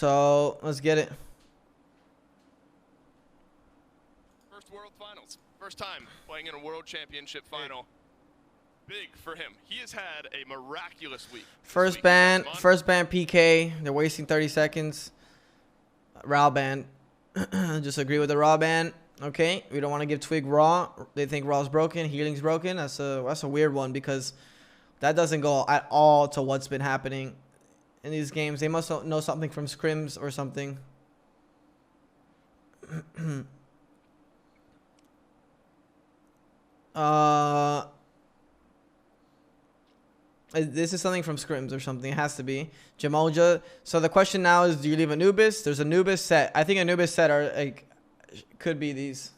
So let's get it. First World Finals. First time playing in a World Championship final. Big for him. He has had a miraculous week. First ban PK. They're wasting 30 seconds. Raw ban. Just agree with the raw ban. Okay, we don't want to give Twig raw. They think raw's broken, healing's broken. That's a weird one because that doesn't go at all to what's been happening in these games. They must know something from scrims or something. This is something from scrims or something. It has to be Jamoja. So the question now is, do you leave Anubis? There's Anubis set. I think Anubis set are like could be these.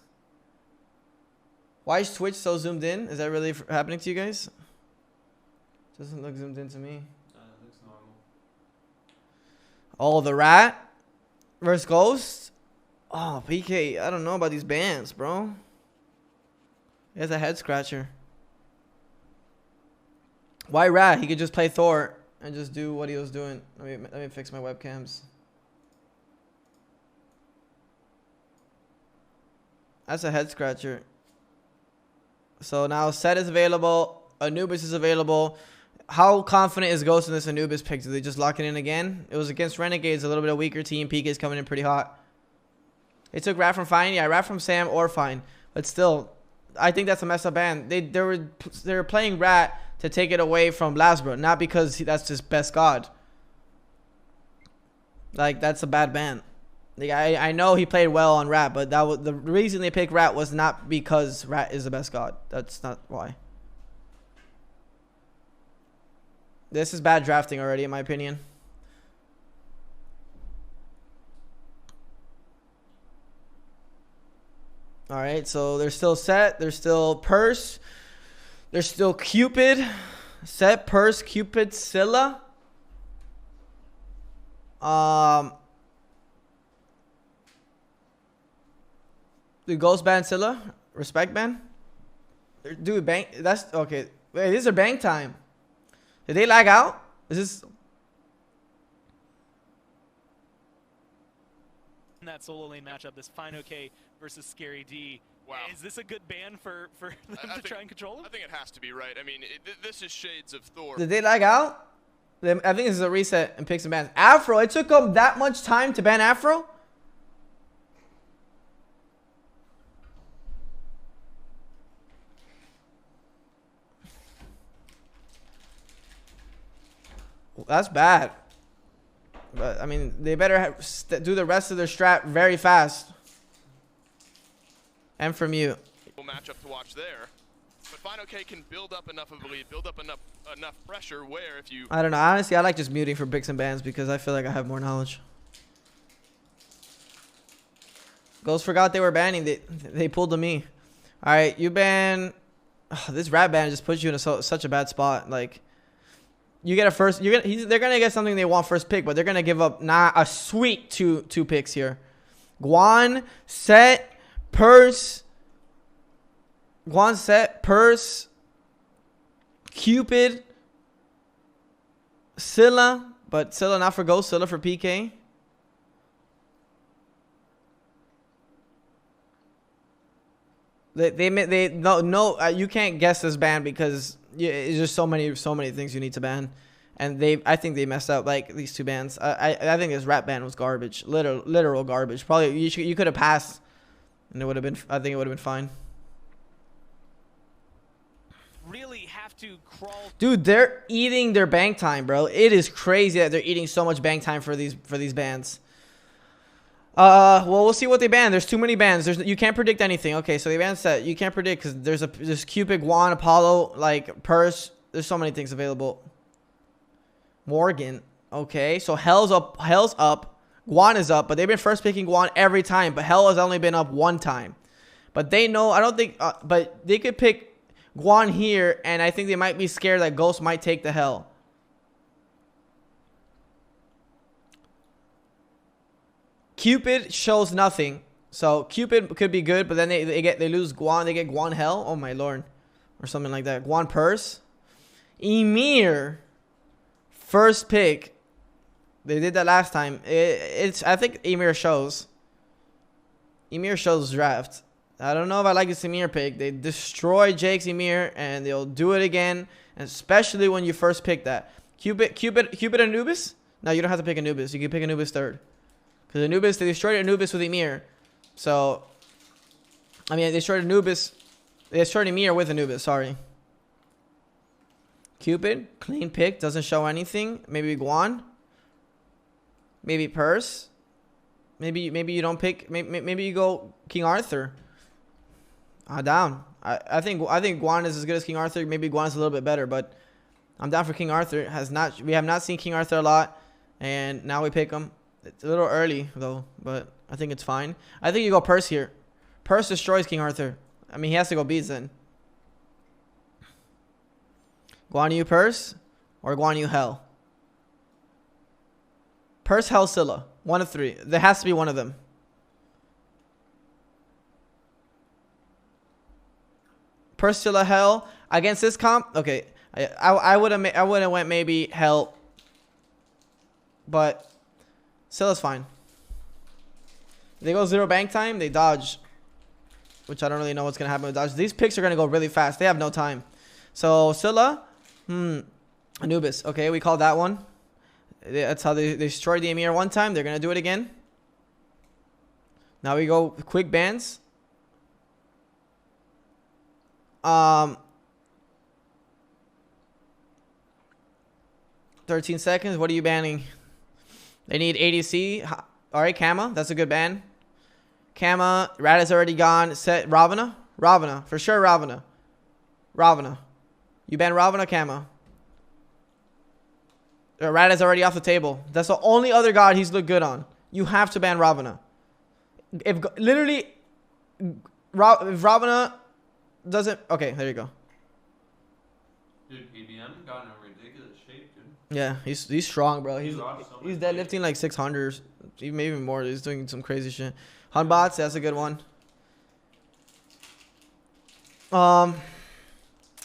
Why is Twitch so zoomed in? Is that really happening to you guys? Doesn't look zoomed in to me. It looks normal. Oh, the rat versus Ghost. Oh, PK. I don't know about these bans, bro. He has a head scratcher. Why rat? He could just play Thor and just do what he was doing. Let me fix my webcams. That's a head scratcher. So now Set is available. Anubis is available. How confident is Ghost in this Anubis pick? Do they just lock it in again? It was against Renegades, a little bit of weaker team. PK's coming in pretty hot. They took Rat from Fine. Yeah, Rat from Sam or Fine. But still, I think that's a mess up ban. They were playing Rat to take it away from Lasbro, not because that's his best god. Like, that's a bad ban. Like, I know he played well on Rat, but that was the reason they picked Rat was not because Rat is the best god. That's not why. This is bad drafting already, in my opinion. All right, so they're still Set. They're still Purse. There's still Cupid. Set, Purse, Cupid, Scylla. The Ghost ban Scylla. Respect ban. Dude, bang. That's okay. Wait, this is a bang time. Did they lag out? Is this? In that solo lane matchup, this Fine OK versus Scary D. Wow. Is this a good ban for them to try and control him? I think it has to be, right? I mean, this is shades of Thor. Did they lag out? I think this is a reset and picks and bans. Afro, it took them that much time to ban Afro? That's bad. But, I mean, they better do the rest of their strat very fast. And from you. Matchup to watch there. But Fine OK can build up enough of a lead, build up enough pressure where if you... I don't know. Honestly, I like just muting for picks and bans because I feel like I have more knowledge. Ghost forgot they were banning. They pulled to me. All right, you ban... Oh, this rat ban just puts you in such a bad spot. Like... You get a first. They're gonna get something they want first pick, but they're gonna give up a sweet two picks here. Guan, Set, Purse. Guan, Set, Purse. Cupid. Scylla, but Scylla not for Ghost. Scylla for PK. You can't guess this ban because it's just so many things you need to ban, and I think they messed up like these two bans. I think this rat ban was garbage, literal garbage. Probably you could have passed, and it would have been. I think it would have been fine. Really have to crawl. Dude, they're eating their bank time, bro. It is crazy that they're eating so much bank time for these bans. Well, we'll see what they ban. There's too many bans. You can't predict anything. Okay, so they ban Set. You can't predict because there's Cupid, Guan, Apollo, like Purse. There's so many things available. Morgan. Okay, so Hell's up. Guan is up, but they've been first picking Guan every time. But Hell has only been up one time. But they know. I don't think. But they could pick Guan here, and I think they might be scared that Ghost might take the Hell. Cupid shows nothing, so Cupid could be good, but then they lose Guan. They get Guan Hell. Oh my lord, or something like that. Guan Purse, Emir, first pick. They did that last time. It's I think Emir shows. Emir shows draft. I don't know if I like this Emir pick. They destroy Jake's Emir, and they'll do it again, especially when you first pick that. Cupid Anubis? No, you don't have to pick Anubis. You can pick Anubis third. Because Anubis, they destroyed Anubis with Emir. So, I mean, they destroyed Anubis. They destroyed Emir with Anubis, sorry. Cupid, clean pick, doesn't show anything. Maybe Guan. Maybe Purse. Maybe you don't pick. Maybe you go King Arthur. Down. I think Guan is as good as King Arthur. Maybe Guan is a little bit better, but I'm down for King Arthur. We have not seen King Arthur a lot, and now we pick him. It's a little early though, but I think it's fine. I think you go Purse here. Purse destroys King Arthur. I mean, he has to go Beads then. Guan Yu Purse or Guan Yu Hell. Purse, Hell, Scylla. One of three. There has to be one of them. Purse, Scylla, Hell. Against this comp, okay. I would have went maybe Hell, but Scylla's fine. They go 0 bank time, they dodge, which I don't really know what's gonna happen with dodge. These picks are gonna go really fast. They have no time. So Scylla, Anubis. Okay, we called that one. That's how they destroyed the Emir one time. They're gonna do it again. Now we go quick bans. 13 seconds. What are you banning? They need ADC. Alright, Kama. That's a good ban. Kama. Rat is already gone. Set Ravana. Ravana. For sure, Ravana. Ravana. You ban Ravana, Kama. Rat is already off the table. That's the only other god he's looked good on. You have to ban Ravana. If Ravana doesn't... Okay, there you go. Dude, PBM got in a ridiculous shape, dude. Yeah, he's strong, bro. He's lost so much deadlifting like 600, maybe even more. He's doing some crazy shit. Hunbots, that's a good one. All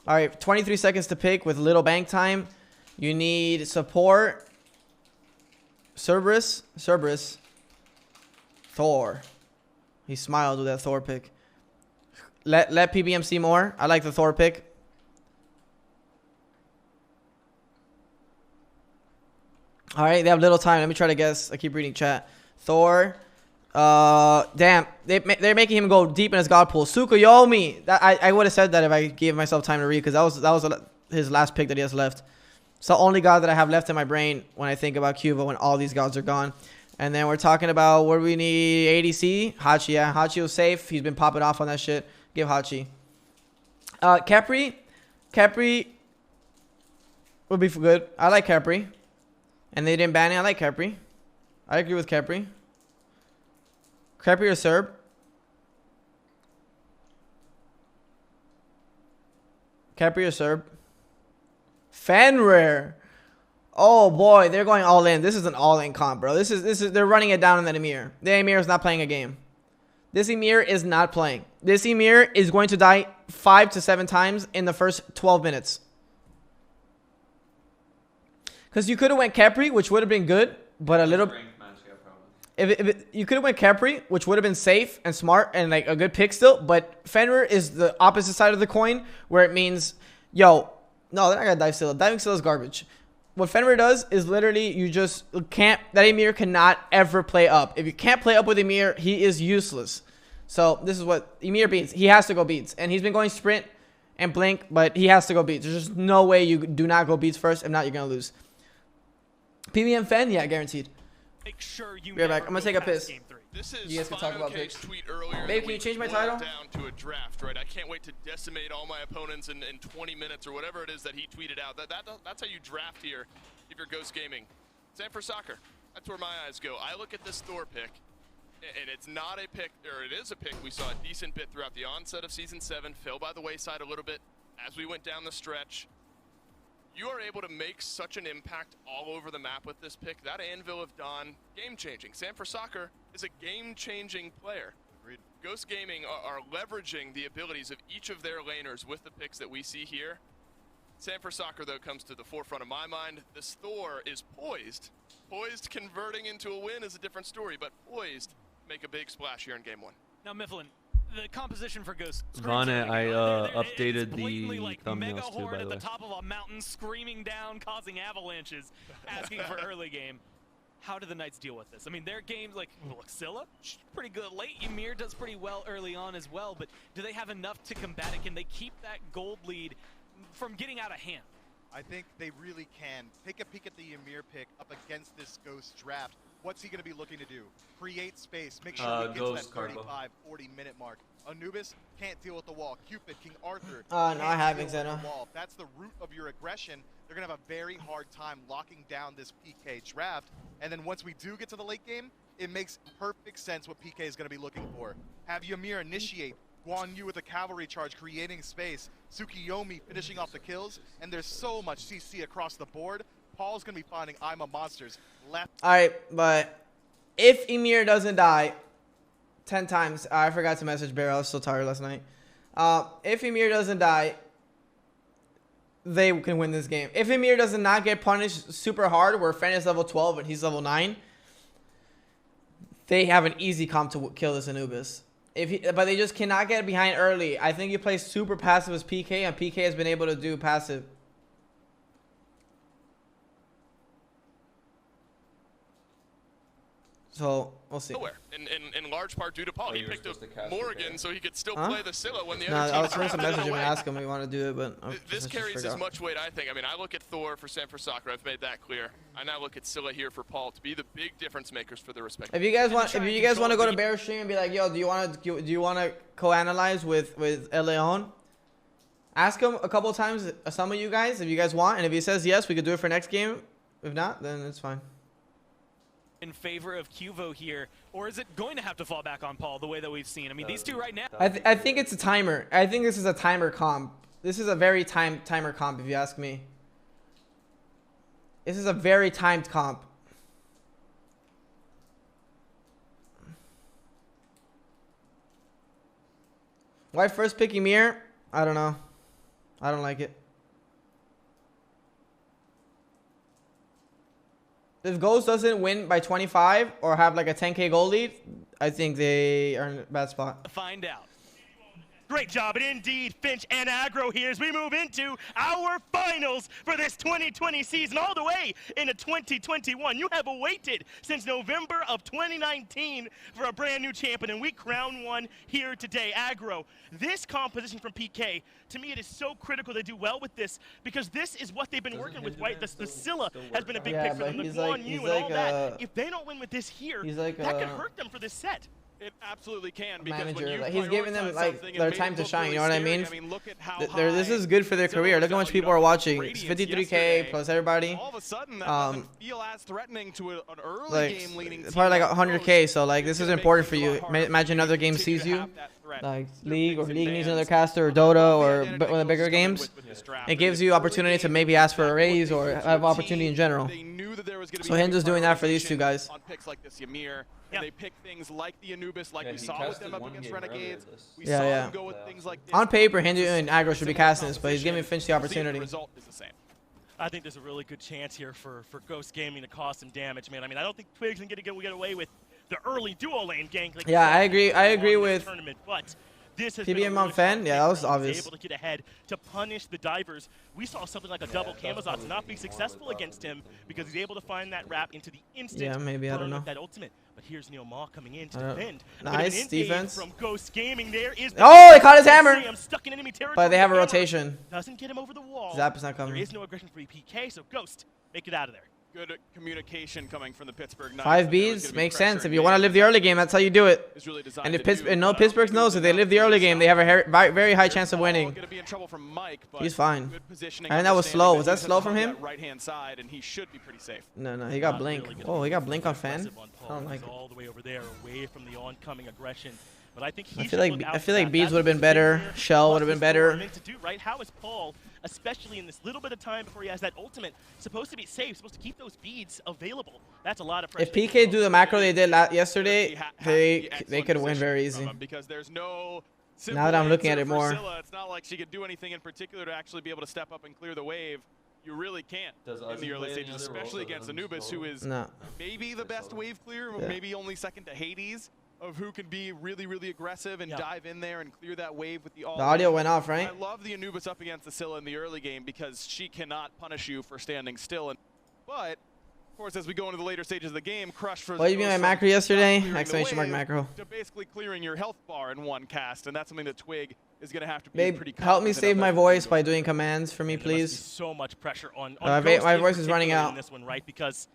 right, 23 seconds to pick with little bank time. You need support. Cerberus, Thor. He smiled with that Thor pick. Let PBM see more. I like the Thor pick. All right, they have little time. Let me try to guess. I keep reading chat. Thor. Damn. They're making him go deep in his god pool. Tsukuyomi. I would have said that if I gave myself time to read, because that was his last pick that he has left. It's the only god that I have left in my brain when I think about Cuba when all these gods are gone. And then we're talking about what do we need? ADC. Hachi, yeah. Hachi was safe. He's been popping off on that shit. Give Hachi. Capri would be good. I like Capri. And they didn't ban it. I like Capri. I agree with Capri. Capri or Serb? Capri or Serb? Fenrir. Oh boy, they're going all in. This is an all-in comp, bro. This is they're running it down on that Emir. The Emir is not playing a game. This Emir is not playing. This Emir is going to die 5 to 7 times in the first 12 minutes. Because you could have went Capri, which would have been good, but a little... You could have went Capri, which would have been safe and smart and like a good pick still, but Fenrir is the opposite side of the coin, where it means, yo, no, they're not gonna dive Scylla. Diving Scylla is garbage. What Fenrir does is literally you just can't... That Emir cannot ever play up. If you can't play up with Emir, he is useless. So this is what Emir beats. He has to go beats. And he's been going sprint and blink, but he has to go beats. There's just no way you do not go beats first. If not, you're going to lose. PBM Fen? Yeah, guaranteed. Make sure you be right back. I'm going to take a piss. This is you guys can talk about picks. Tweet earlier. Babe, can you change my title? Down to a draft, right? I can't wait to decimate all my opponents in 20 minutes or whatever it is that he tweeted out. That's how you draft here if you're Ghost Gaming. Same for soccer. That's where my eyes go. I look at this Thor pick, and it's not a pick, or it is a pick we saw a decent bit throughout the onset of Season 7, fell by the wayside a little bit as we went down the stretch. You are able to make such an impact all over the map with this pick. That Anvil of Dawn, game-changing. Sam for Soccer is a game-changing player. Agreed. Ghost Gaming are leveraging the abilities of each of their laners with the picks that we see here. Sanford Soccer, though, comes to the forefront of my mind. This Thor is poised. Poised converting into a win is a different story, but poised make a big splash here in game 1. Now, Mifflin, the composition for Ghost. Vaughn, I updated the like thumbnails mega too, horde by the at way. the top of a mountain, screaming down, causing avalanches, asking for early game. How do the Knights deal with this? I mean, their games, like, look, Scylla, she's pretty good late. Ymir does pretty well early on as well, but do they have enough to combat it? Can they keep that gold lead from getting out of hand? I think they really can. Take a peek at the Ymir pick up against this Ghost draft. What's he going to be looking to do? Create space. Make sure he gets to that 35, 40-minute mark. Anubis can't deal with the wall. Cupid, King Arthur. No, I can't haven't, deal with Xeno. the wall. If that's the root of your aggression, they're going to have a very hard time locking down this PK draft. And then once we do get to the late game, it makes perfect sense what PK is going to be looking for. Have Ymir initiate. Guan Yu with a cavalry charge, creating space. Tsukiyomi finishing off the kills. And there's so much CC across the board. Paul's going to be finding I'm a monsters left. All right, but if Ymir doesn't die 10 times, I forgot to message Bear. I was so tired last night. If Ymir doesn't die, they can win this game. If Ymir does not get punished super hard, where Fen is level 12 and he's level 9, they have an easy comp to kill this Anubis. But they just cannot get behind early. I think he plays super passive as PK, and PK has been able to do passive. So we'll see. Nowhere. In large part due to Paul. He you were picked up supposed to cast Morgan it, so he could still Huh? play the Scylla when the No, other I was team trying to message him and away. ask him if he want to do it, but This just carries forgot. as much weight, I think. I mean, I look at Thor for Sanford Soccer. I've made that clear. I now look at Scylla here for Paul to be the big difference makers for the respective. If you guys want, try if and you guys want to control go to the- Bear stream and be like, yo, do you want to co-analyze with Leon? Ask him a couple of times, some of you guys, if you guys want, and if he says yes, we could do it for next game. If not, then it's fine. In favor of Cuvo here, or is it going to have to fall back on Paul the way that we've seen? I mean, these two right now. I think it's a timer. I think this is a timer comp. This is a very timer comp, if you ask me. This is a very timed comp. Why first pick Ymir? I don't know. I don't like it. If Ghost doesn't win by 25 or have like a 10k goal lead, I think they are in a bad spot. Find out. Great job, and indeed, Finch and Aggro here as we move into our finals for this 2020 season, all the way into 2021. You have awaited since November of 2019 for a brand new champion, and we crown one here today. Aggro, this composition from PK, to me, it is so critical they do well with this, because this is what they've been working with, right? The Scylla has been a big pick for them, the Guan Yu and all that. If they don't win with this here, that could hurt them for this set. It absolutely can, because when Manager, you like, he's giving them prioritize like something, it their made time it to look shine. really You know what I scary. mean? I mean, look at how This high is good for their Zilla career. Look how much valued people are up watching. Radiance It's 53k yesterday. plus everybody. All of a sudden, that doesn't feel as threatening to an early Like game leading it's team probably like like 100k. Ghost. So like this It's is gonna make important for things a you. lot harder Imagine for another to game continue sees to you. have that threat. Like Their League picks and needs another bans. caster or I don't know Dota what the or identity one of the Ghost bigger is coming games. with this draft. It gives Early you opportunity to game, maybe ask for a what raise they or did to have a opportunity team, in general. They knew that there was going to So be Hindu's doing that for these two guys. on picks like this Ymir, Yeah. and they picked things like the Anubis, like Yeah, we he saw with casted them up one against game earlier Renegades. this. We Yeah, saw yeah. them go with things like this. On paper, Hindu and Aggro should be Similar casting this, but he's composition. giving Finch the See if opportunity. The result is the same. I think there's a really good chance here for Ghost Gaming to cause some damage, man. I mean, I don't think Twigs can get away with the early duo lane gank. Like Yeah, I we agree. saw I in agree this with tournament, but this has PBM been a on really Fen. strong Yeah, that was pick from him. obvious. He's able to get ahead to punish the divers. We saw something like a double Camazotz not be successful against him because he's able to find that wrap into the instant. Yeah, maybe, I don't burn know. with that ultimate. But here's Neil Maw coming in to I don't- defend. Nice But an in-game defense. from Ghost Gaming. There is Oh, they caught his hammer. Sam stuck in enemy territory. But they have a Hammer rotation. doesn't get him over the wall. Zap is not There coming. is no aggression for PK, so Ghost, make it out of there. Good communication coming from the Pittsburgh Knights. 5 that there was beads gonna be makes pressure sense. in If you want to game. live the early game, that's how you do it. Is really designed And if to do, Pittsburgh, but I don't Pittsburgh think knows it if they was live the enough early to game, they have a very high Here's chance of Paul winning. gonna be in trouble from Mike, but He's fine. good positioning, And that was understanding slow. that Was he that has slow to from hug him? that right-hand side, and he should be pretty safe. No, he got Not blink. really good Oh, he got defense. blink on Fan. Aggressive on Paul. I don't like He's it. all the way over there, away from the oncoming aggression. But I think he I should feel like look out I for feel like that. Beads That's would have been what's better. here. Shell would have Plus been this is what we're better. meant to do, right? How is Paul, especially in this little bit of time before he has that ultimate, supposed to be safe, supposed to keep those beads available? That's a lot of pressure. If PK do the macro they did yesterday, He had they the could excellent win position very from easy. him, because there's no Simple Now that I'm looking at answer it for more. Scylla. It's not like she could do anything in particular to actually be able to step up and clear the wave. You really can't Does in the Ozzy early play any stages, other role especially other against than Anubis, who solo? is No. maybe the best wave clear, Yeah. maybe only second to Hades, of who can be really, really aggressive and dive in there and clear that wave with the all. The audio went off, right? I love the Anubis up against the Scylla in the early game because she cannot punish you for standing still. But, of course, as we go into the later stages of the game, Crush for What you mean my macro yesterday? Exclamation mark macro. to basically clearing your health bar in one cast, and that's something that Twig is going to have to be Babe, pretty help me confident save of my as we voice go. by doing commands for me, There must be please. so much pressure on My Ghost my in voice is running particular out. in this one, right? Because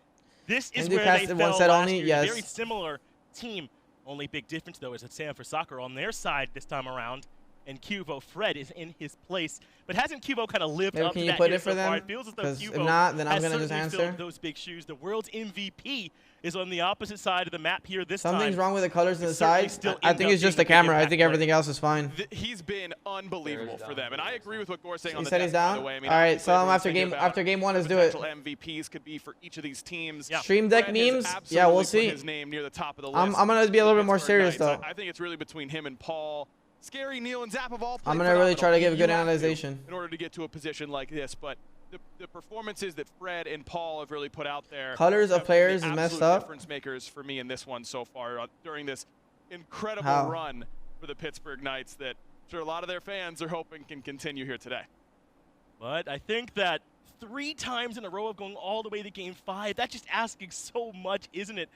this is Can do where cast they it fell one set last only? year. Yes. Very similar team. Only big difference, though, is that Sam for Soccer on their side this time around, and Cuvo Fred is in his place. But hasn't Cuvo kind of lived Maybe up can to you that put here it for so far? them? It feels as though 'Cause if Cuvo not, then I'm has gonna just certainly answer. filled those big shoes. The world's MVP is on the opposite side of the map here this time. Something's wrong with the colors on the It certainly side. still I ends think up it's just being the a big camera. I impact think play. everything else is fine. He's been unbelievable for them, and I agree with what Gore's saying on He the said he's deck, by the down? way. I mean, All right, obviously so everyone's after thinking about game one, let's do potential it. MVPs could be for each of these teams. Yeah. Stream deck Fred has memes? Yeah, we'll absolutely put see. his name near the top of the I'm list. gonna be a little bit more Pittsburgh serious, Knights. though. I think it's really between him and Paul. Scary, Neil, and Zap have all played I'm gonna really try to give a good phenomenal. You have to analyzation. in order to get to a position like this, but the performances that Fred and Paul have really put out there. Colors of have been players the is messed absolute up. difference makers for me in this one so far during this incredible How? run for the Pittsburgh Knights that I'm sure a lot of their fans are hoping can continue here today. But I think that 3 times in a row of going all the way to Game 5, that's just asking so much, isn't it?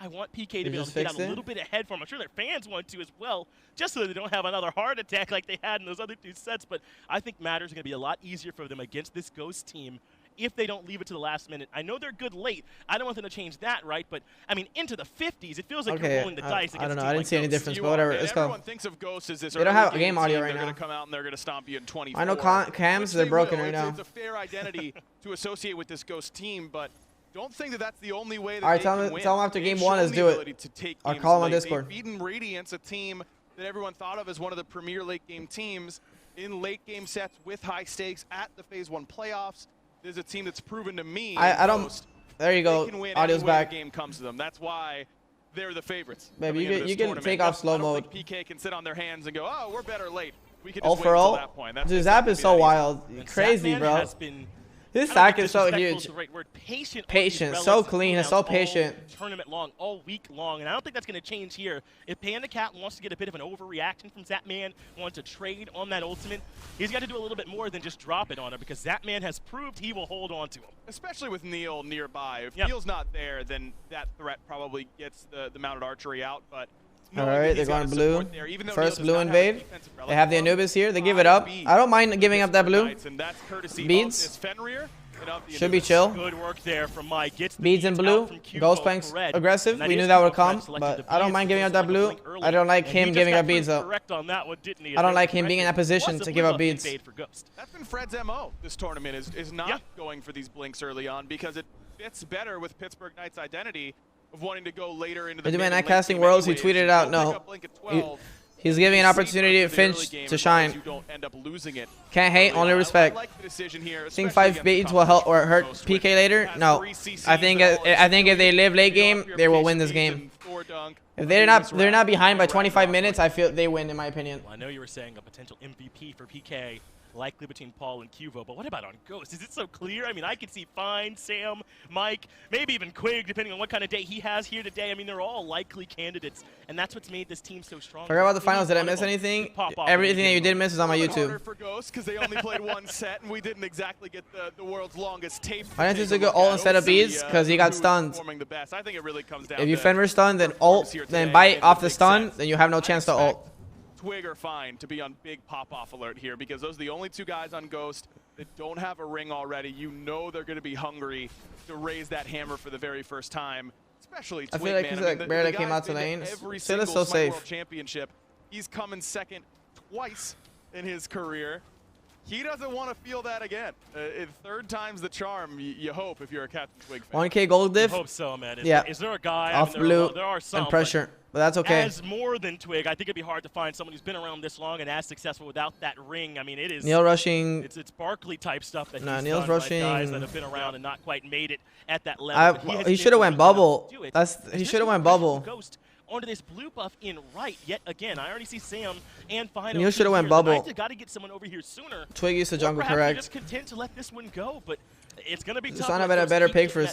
I want PK to be able to get out a little bit ahead for him. I'm sure their fans want to as well, just so that they don't have another heart attack like they had in those other 2 sets. But I think matters are going to be a lot easier for them against this Ghost team if they don't leave it to the last minute. I know they're good late. I don't want them to change that, right? But, I mean, into the 50s, it feels like you're rolling the dice against I don't know. a team I didn't like see any Ghost. difference, You but are, whatever. and Let's go. everyone thinks of Ghost as this They don't have early a game audio team. right They're now. going to come out and they're going to stomp you in 24. I know cams, which they're they broken will. right now. It's a fair identity to associate with this Ghost team, but don't think that that's the only way that All right, they tell can them- win. tell them after They've game one, shown let's the do it. ability to take I'll games call them on late. Discord. They've beaten Radiance, a team that everyone thought of as one of the premier late game teams in late game sets with high stakes at the Phase 1 playoffs. There's a team that's proven to me I don't. Ghost, There you they go. can win Audio's any way back. the game comes to them. That's why they're the favorites. Baby, coming into you this can tournament. take off slow I don't mode. think PK can sit on their hands and go, oh, we're better late. We can All just wait for until all. that point. That's Dude, just Zap not is gonna so be that easy. wild. And Crazy, Zapman bro. has been, This I don't stack think is so disrespectful huge. is the right word. Patient. Patient, so clean, and so patient. Tournament long, all week long, and I don't think that's going to change here. If Panda Cat wants to get a bit of an overreaction from Zapman, wants to trade on that ultimate, he's got to do a little bit more than just drop it on her because Zapman has proved he will hold on to him. Especially with Neil nearby. If Yep. Neil's not there, then that threat probably gets the mounted archery out. But All knowing that right, he's they're got going the blue. support there, even though First Neil blue does not have a invade. defensive They have the relic, Anubis here. They give it up. I don't mind giving up that blue. And that's courtesy Beads. of this Fenrir and of the Should be Anubis. chill. Good work there from Mike. Gets the Beads in out blue. from Cubo Ghost playing for red. aggressive. And We is knew that would Cubo come, selected but the I don't beads mind giving to up that select blue. the blink early. I don't like And him he just giving got up beads, proved though. correct on that one, didn't he? I don't like him being in that position Was a to give up blue beads. invade for Ghost. That's been Fred's MO this tournament is not Yeah. going for these blinks early on because it fits better with Pittsburgh Knights' identity of wanting to go later into the Benjamin mid and at late Casting game Worlds, he anyways. tweeted You out, don't no. pick up blink at 12. He's giving an It's opportunity to safer for the early Finch game to as long as shine. You don't end up losing it. Can't hate, early only on. respect. I like the decision here. Think especially 5 against beads will help or hurt Ghost PK with later? past No. 3 CCs I think and all if they live late you know, game, up your they will pitch win this speeds game. and forward dunk. If They're they're not behind by right 25 off. minutes, I feel they win in my opinion. Well, I know you were saying a potential MVP for PK, likely between Paul and Cuvo, but what about on Ghost? Is it so clear? I mean, I could see Fine, Sam, Mike, maybe even Quig, depending on what kind of day he has here today. I mean, they're all likely candidates, and that's what's made this team so strong. Forgot about the finals. Did I Any one miss of them anything? could pop off Everything any that you given did miss is on my Harder YouTube. for Ghost because they only played one set and we didn't exactly get the world's longest tape. Why didn't you take just a go look ult at. instead of We'll see, beads? 'Cause he got who is stunned. performing the best. I think it really comes down If you to Fenrir stun, then performance ult, here then today bite in off the the big stun, sets. then you have no chance to ult. expect Twig or Fine to be on big pop-off alert here because those are the only 2 guys on Ghost that don't have a ring already. You know they're going to be hungry to raise that hammer for the very first time, especially I Twig, feel like man. he's I mean, like the barely guy's came out been to tonight. every Still single so Smite safe. World Championship. He's come in second twice in his career. He doesn't want to feel that again. 3rd time's the charm, you hope, if you're a Captain Twig fan. 1K gold I diff hope so, man. Is, Yeah. is there a guy? off I mean, blue there are some, and but pressure, but that's okay. as more than Twig, I think it'd be hard to find someone who's been around this long and as successful without that ring. I mean, it is. Neil rushing. It's Barkley type stuff that Nah, he's Neil's done, right? rushing- Guys that have been around and not quite made it at that level. but has He been should have went able to bubble. do it. He There's should have no went question bubble. Ghost onto this blue buff in right. Yet again, I already see Sam and Fino. Neil should have went bubble. Got to get someone over here sooner. Twig used to jungle, perhaps correct. just content to let this one go, but it's going to be tough. Just not a better pick for.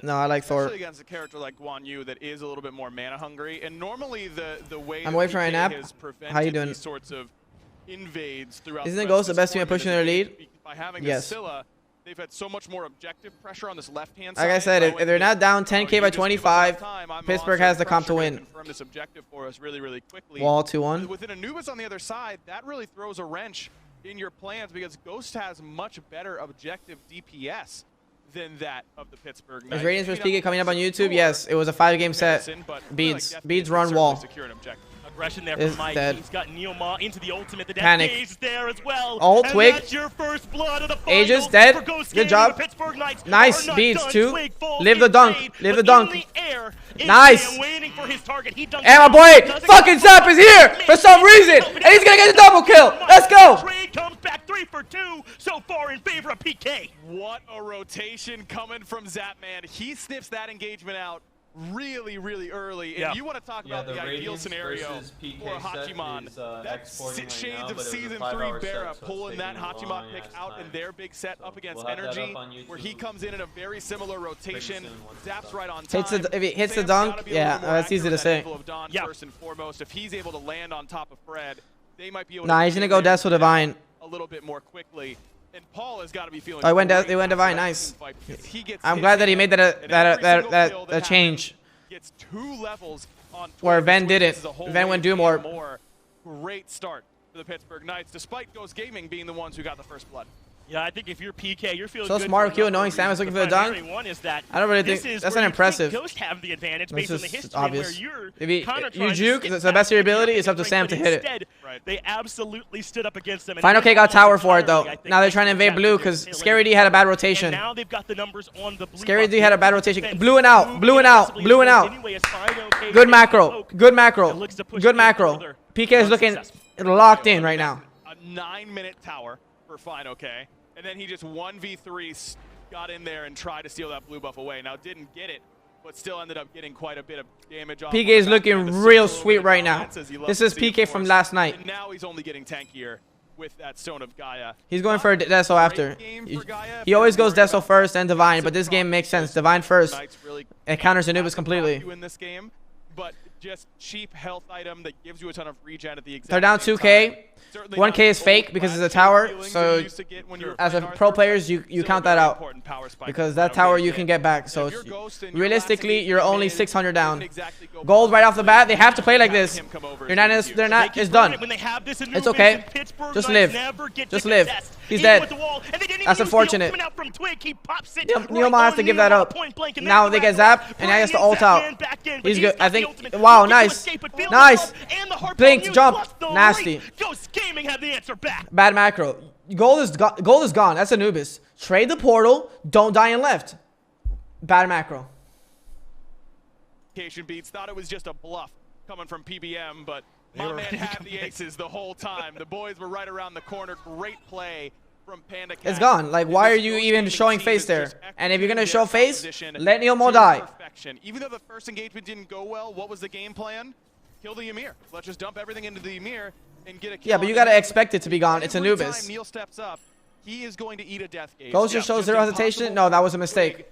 No, I like Thor. Especially against a character like Guan Yu that is a little bit more mana hungry, and normally the way I'm away from my nap. How you doing? These sorts of invades throughout. Isn't Ghost the best team at pushing their lead? By having Yes. Scylla, they've had so much more objective pressure on this left-hand Like side. I said, if they're not down 10K by 25, Pittsburgh has the comp to win. Confirm this objective for us really, really quickly. Wall 2-1. With an Anubis on the other side, that really throws a wrench in your plans because Ghost has much better objective DPS than that of the Pittsburgh Knights. Is Radiance vs PK coming up on YouTube? Yes, it was a 5-game set. Beads run wall. Aggression there Is from Mike. dead. He's got Neoma into the ultimate. The Panic. Death Gaze there as well. Ult, And Twig. that's your first blood of the Aegis, finals dead. for Ghost Good Gaming. job. The Pittsburgh Knights Nice. are not Beads, done. too. Twig falls Live the in dunk. fade, Live the but dunk. in the air is Nice. Sam waiting for his target. He dunks And my down. boy, Doesn't fucking get Zap is here for some reason. And he's going to get the double kill. Let's go. Trade comes back 3 for 2 so far in favor of PK. What a rotation coming from Zapman. He sniffs that engagement out really, really early. Yeah. And you want to talk about the ideal scenario for Hachiman. That's shades of Season 3 Bara pulling that Hachiman pick out in their big set up against Energy, where he comes in a very similar rotation. Zap's right on time. If he hits the dunk, yeah, that's easy to say. Yeah. First and foremost, if he's able to land on top of Fred, they might be able Nah, to he's going to go Death with Divine. a little bit more quickly. And Paul has got to be feeling. Oh, they went great Divine. after Nice. that fight because he gets I'm his glad that he hand, made and every single kill that change. Gets 2 levels on Where Twig, Ven which didn't. is a whole Ven went way do more. Great start for the Pittsburgh Knights, despite Ghost Gaming being the ones who got the first blood. Yeah, I think if you're PK, you're feeling So good smart, for Q, a number knowing of Sam is reasons. looking for the dunk. primary one is that I don't really this think is that's where not you think impressive. Ghost have the advantage It's based on the just history obvious. where you're If you kinda trying to juke, sit it's the back best of your and ability. you're It's up to ring, Sam but to hit it. instead, they absolutely stood up against them. And Final K got tower for it though. entirely, I think, Now they're trying to invade exactly blue their because tailing. Scary D had a bad And rotation. now they've got the numbers on the blue Scary buff. D had a bad rotation. Defense. Blue and out. Blue and out. Blue and out. Anyway, as Fino K Good takes macro. the poke, Good it macro. looks to push Good in macro. further. PK is looking Unsuccessful. locked in right now. A 9-minute tower for Fine, okay? And then he just 1v3 got in there and tried to steal that blue buff away. Now didn't get it, but still ended up getting quite a bit of damage off. PK is looking real sweet right now. This is PK from last night. And now he's only getting tankier with that Stone of Gaia. He's going for Deso after. He always goes Deso first, then Divine, but this game makes sense. Divine first. It counters Anubis completely. In this game, but just cheap health item that gives you a ton of regen at the exact They're down same 2K. time. Certainly 1K is fake because it's a tower, so as a pro players, you count that out because that tower you can get back. So realistically, you're only 600 down. Gold right off the bat. They have to play like this. They're not. It's done. It's okay. Just live. Just live. He's dead. That's unfortunate. Neoma has to give that up. Now they get zapped, and now he has to ult out. He's good. I think. Wow, nice. Nice. Blinked, jump. Nasty. Gaming have the answer back. Bad macro. Gold is gone. That's Anubis. Trade the portal. Don't die in left. Bad macro. Beats thought it was just a bluff coming from PBM, but my man had the aces the whole time. The boys were right around the corner. Great play from Panda Cat. It's gone. Like, why are you even showing face there? And if you're gonna show face, let Neoma die. Even though the first engagement didn't go well, what was the game plan? Kill the Ymir. Let's just dump everything into the Ymir and get a kill. Yeah, but you gotta expect it to be gone. It's Anubis. Every time Neil steps up, he is going to eat a death gaze. Ghost just shows zero hesitation. No, that was a mistake.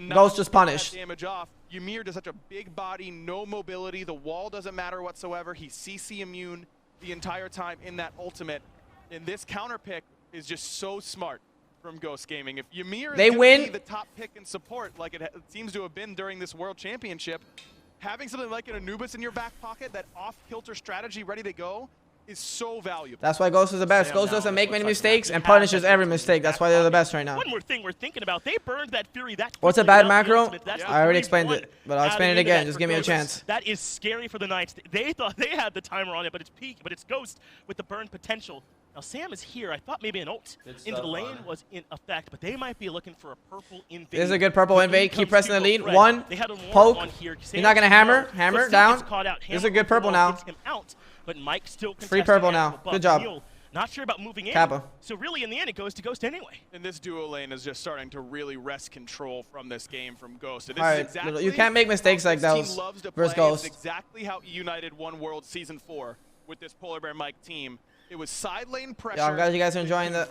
Ghost just punished. Damage off. Ymir does such a big body, no mobility. The wall doesn't matter whatsoever. He's CC immune the entire time in that ultimate. And this counter pick is just so smart from Ghost Gaming. If Ymir is be the top pick in support, like it seems to have been during this World Championship, having something like an Anubis in your back pocket, that off-kilter strategy ready to go, is so valuable. That's why Ghost is the best. Ghost doesn't make many mistakes and punishes every mistake. That's why they're the best right now. One more thing we're thinking about. They burned that Fury that What's a quickly bad without the macro? ultimate. I already explained it, but I'll explain it again. Just give me a chance. That is scary for the Knights. They thought they had the timer on it, but it's peak, but it's Ghost with the burn potential. Now Sam is here. I thought maybe an ult into the lane was in effect, but they might be looking for a purple invade. This is a good purple invade. Keep pressing the lead. One, poke. He's not gonna hammer. Hammer down. This is a good purple now. But Mike still free purple now. Good job. Not sure about moving in. Kappa. So really, in the end, it goes to Ghost anyway. And this duo lane is just starting to really wrest control from this game from Ghost. And this All is right, exactly you can't make mistakes like how this those team loves to versus play. Ghost. It's exactly how United won World Season 4 with this Polar Bear Mike team. It was side lane pressure. Yeah, I'm glad you guys are enjoying the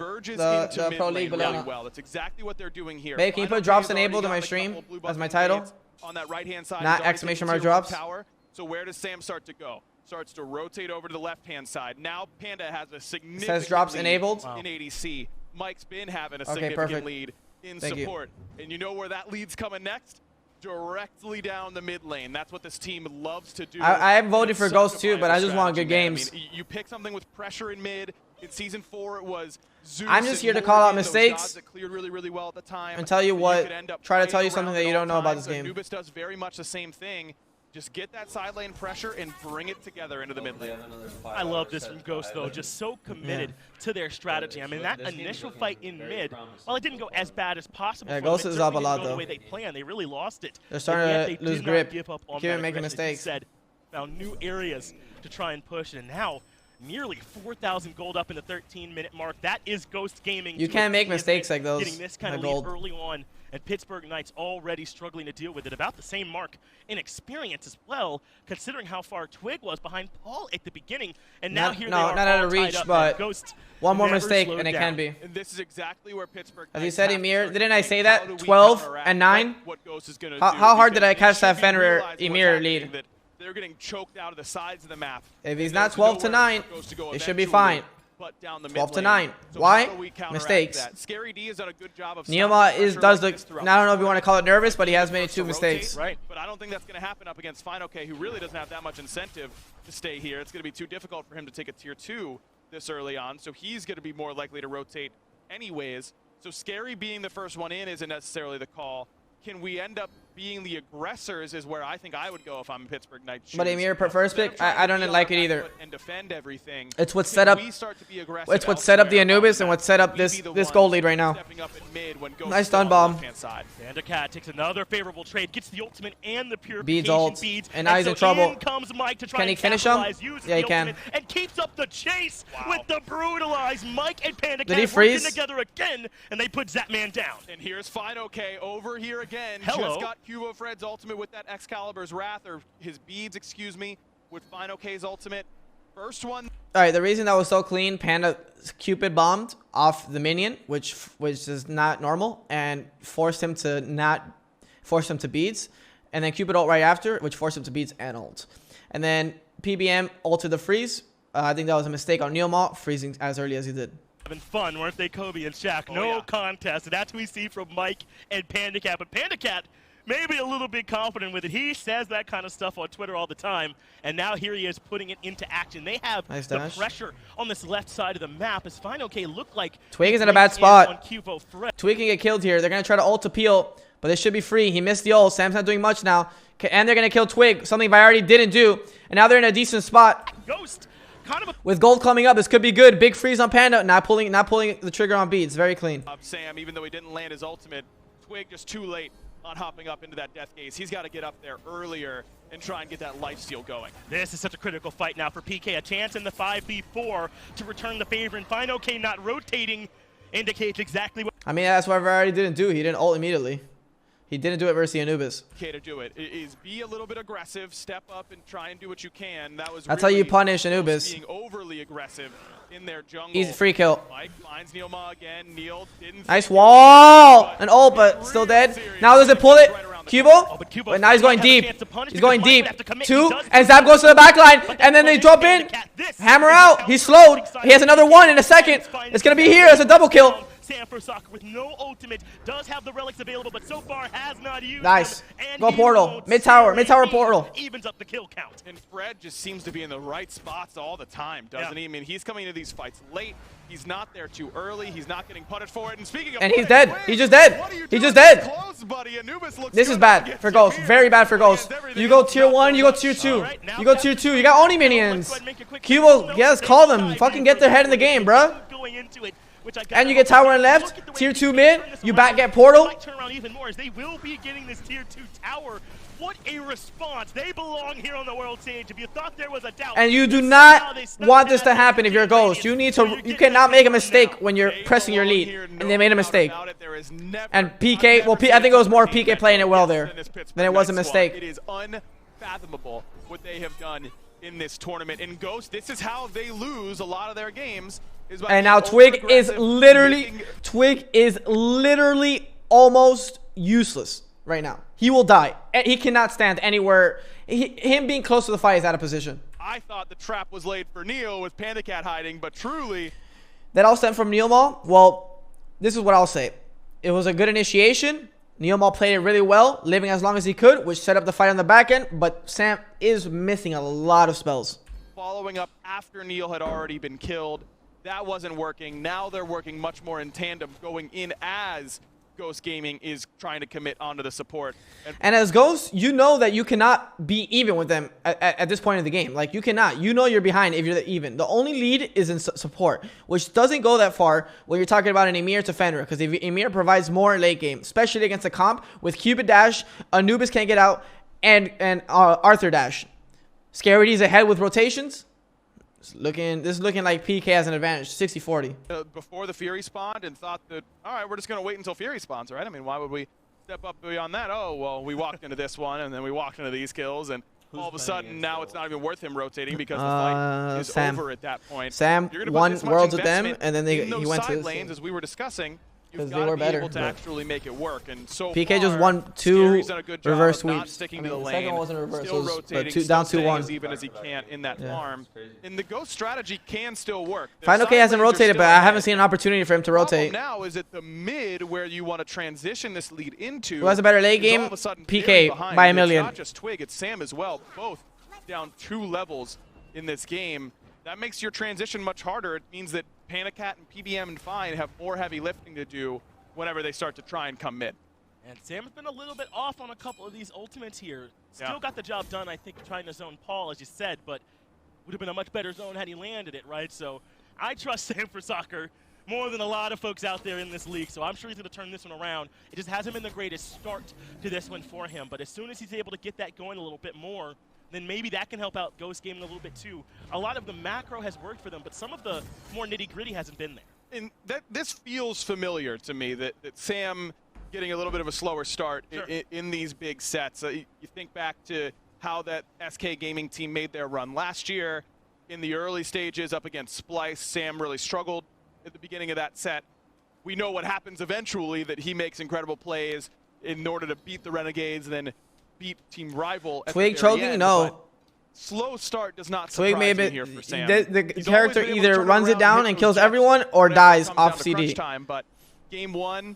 Pro League below. Really well. That's exactly what they're doing here. Babe, can you put drops enabled in my stream as my title? On that right-hand side. Not exclamation mark drops. Tower. So where does Sam start to go? Starts to rotate over to the left-hand side. Now Panda has a significant Says drops lead enabled. in ADC. Mike's been having a Okay, significant perfect. lead in Thank support. And you know where that lead's coming next? Directly down the mid lane. That's what this team loves to do. I am voting It's for such Ghost a too, but viable I just want good strategy, man. games. I mean, you pick something with pressure in mid. In Season 4, it was Zeus I'm just and here to call out Morgan, those mistakes gods that cleared really, really well at the time. and tell you That what- could end up try to playing tell you around something that at you don't all know about times. this game. Anubis does very much the same thing. Just get that side lane pressure and bring it together into the mid lane. I love this from Ghost, though. Just so committed to their strategy. I mean, that initial fight in mid, while it didn't go as bad as possible, Yeah, for them, Ghost it is up a certainly lot, didn't go though. the way they planned. They really lost it. They're starting And yet to they lose did grip. not give up on Keep that making aggression. mistakes. Said, found new areas to try and push, and now nearly 4,000 gold up in the 13-minute mark. That is Ghost Gaming. You to can't a make T, mistakes like those, Getting this kind of like lead gold. early on, and Pittsburgh Knights already struggling to deal with it. About the same mark in experience as well, considering how far Twig was behind Paul at the beginning. And now here they are not out all of tied reach, up, but and Ghost one more never mistake slowed and it down. can be. And this is exactly where Pittsburgh. As you Knights said, have to Emir, start didn't I to say think, that? how do we 12 counteract and 9? what Ghost is gonna How do? hard did I Because catch they that should Fenrir realize what's Emir happening, lead? that they're getting choked out of the sides of the map. If he's And not there's 12 to nowhere 9, for Ghost to go it should be eventually fine. but down the 12 mid to lane. 9. So Why? how do we counteract Mistakes. that? Scary D has done a good job of Neoma stopping pressure does like the. this throughout I don't know if the you want to call it nervous, but he has made first 2 to mistakes. rotate, right? But I don't think that's going to happen up against Fine OK, who really doesn't have that much incentive to stay here. It's going to be too difficult for him to take a tier 2 this early on, so he's going to be more likely to rotate anyways. So Scary being the first one in isn't necessarily the call. Can we end up being the aggressors is where I think I would go if I'm Pittsburgh Knights. But Emir, first pick, I don't like it either. And defend everything. It's what set up. It's what set up the Anubis and what set up this gold lead right now. Nice stun bomb. Vandercat takes another favorable trade, gets the ultimate and the purification Beads ult, beads, and now he's in so trouble. in comes Mike to try Can he and finish him? capitalize, uses Yeah, he the can. ultimate, and keeps up the chase with the brutalized Mike and Panda Did he Cat freeze? working together again, and they put Zapman down. And here's Fine OK over here again. Hello. Just got Cubo Fred's ultimate with that Excalibur's Wrath, or his beads, excuse me, with Fine OK's ultimate. First one. All right, the reason that was so clean, Panda Cupid bombed off the minion, which is not normal, and forced him to beads, and then Cupid ult right after, which forced him to beads and ult. And then PBM ulted the freeze. I think that was a mistake on Neomalt, freezing as early as he did. Having fun, weren't they, Kobe and Shaq? Oh, No yeah. contest. And that's what we see from Mike and Panda Cat. But Panda Cat, maybe a little bit confident with it. He says that kind of stuff on Twitter all the time. And now here he is putting it into action. They have Nice the dash. pressure on this left side of the map. As Fine OK looked like Twig is in a he bad brings spot. on Cubo Fred. Twig can get killed here. They're going to try to ult to Peel, but they should be free. He missed the ult. Sam's not doing much now. And they're going to kill Twig, something I already didn't do. And now they're in a decent spot. Ghost, kind of a With gold coming up, this could be good. Big freeze on Panda. Not pulling the trigger on beads. Very clean. Sam, even though he didn't land his ultimate, Twig just too late on hopping up into that death gaze. He's got to get up there earlier and try and get that lifesteal going. This is such a critical fight now for PK. A chance in the 5v4 to return the favor. And Fine OK not rotating indicates exactly what. I mean, that's what I already didn't do. He didn't ult immediately. He didn't do it versus the Anubis. Okay to do it is be a little bit aggressive, step up and try and do what you can. That was That's really how you punish Ghost Anubis. being overly aggressive in their jungle. Easy free kill. Mike finds Neoma again. Neil didn't. Nice think wall. An ult, but still dead. Now does it pull it? Cubo? but Cubo But now he's going might have a deep. chance to punish He's because going Mike deep. would have to commit. 2, He does and Zap goes to the back line, and then they drop in. Hammer out. He's slowed. He has another one in a second. It's going to be here. It's a double kill. Sam for Soccer with no ultimate does have the relics available, but so far has not used Nice. them. And Go he portal. won't. Mid-tower. Scary Mid-tower D portal. Evens up the kill count. And Fred just seems to be in the right spots all the time, doesn't he? I mean, he's coming into these fights late. He's not there too early. He's not getting putted for it. And speaking of And he's putting, dead. Twig, He's just dead. what are you He's doing? just dead. Close, buddy. Anubis looks This is good bad against for Ghost. Amir. Very bad for Ghost. He has everything You go else tier not 1, so you go much. tier 2. Alright, now You go Captain tier 2. You got Oni Let's go minions. ahead and make a quick Cubo, note. yes, call them. Fucking get their head in the game, bruh. Going into it which I And you get tower and left, tier 2 mid, you back get portal. Might turn around even more as they will be getting this tier 2 tower. What a response. They belong here on the world stage. If you thought there was a doubt. And you do not want this to happen if you're Ghost. You cannot make a mistake when you're pressing your lead. And they made a mistake. And PK, well, I think it was more PK playing it well there than it was a mistake. It is unfathomable what they have done in this tournament. In Ghost, this is how they lose a lot of their games. And now Twig is literally almost useless right now. He will die. He cannot stand anywhere. Him being close to the fight is out of position. I thought the trap was laid for Neil with Panda Cat hiding, but truly... That all stemmed from Neil Mall? Well, this is what I'll say. It was a good initiation. Neil Mall played it really well, living as long as he could, which set up the fight on the back end, but Sam is missing a lot of spells. Following up after Neil had already been killed, that wasn't working. Now they're working much more in tandem, going in as Ghost Gaming is trying to commit onto the support. And as Ghost, you know that you cannot be even with them at this point in the game. Like, you cannot. You know you're behind if you're even. The only lead is in support, which doesn't go that far when you're talking about an Emir to Fenrir, because Emir provides more late game, especially against a comp with Cupid Dash, Anubis can't get out, and Arthur Dash. Scarity's ahead with rotations. This is looking like PK has an advantage, 60-40. Before the Fury spawned and thought that, all right, we're just going to wait until Fury spawns, right? I mean, why would we step up beyond that? Oh, well, we walked into this one, and then we walked into these kills, and all of a sudden, now it's not even worth him rotating because the fight is over at that point. Sam won Worlds with them, and then he went to lanes, as we were discussing. You've they were got to be better, able to actually make it work, and so PK far, just won 2 reverse sweeps. Not sticking to the The lane, second one wasn't reverse, still it was rotating, down still 2-1. as even as he can in that farm. And the Ghost strategy can still work. Their Final K side hasn't lanes are rotated, still but I ahead. haven't seen an opportunity for him to rotate. The problem now is at the mid where you want to transition this lead into. Who has a better late is all game? of a sudden PK Fury behind. by a It's million. not just Twig, it's Sam as well. Both down 2 levels in this game. That makes your transition much harder. It means that Panicat and PBM and Fine have more heavy lifting to do whenever they start to try and come mid. And Sam's been a little bit off on a couple of these ultimates here. Still got the job done, I think, trying to zone Paul, as you said, but would have been a much better zone had he landed it, right? So I trust Sam for soccer more than a lot of folks out there in this league, so I'm sure he's going to turn this one around. It just hasn't been the greatest start to this one for him, but as soon as he's able to get that going a little bit more, then maybe that can help out Ghost Gaming a little bit too. A lot of the macro has worked for them, but some of the more nitty-gritty hasn't been there. And this feels familiar to me, that Sam getting a little bit of a slower start in these big sets. You think back to how that SK Gaming team made their run last year. In the early stages up against Splice, Sam really struggled at the beginning of that set. We know what happens eventually, that he makes incredible plays in order to beat the Renegades and then beat Team Rival at Twig the very choking? end, No. but slow start does not Twig surprise maybe me here for Sam. the He's character always been able to either turn runs it around, down hit and those kills jets everyone or whenever it dies comes off down to CD. crunch time, but game 1,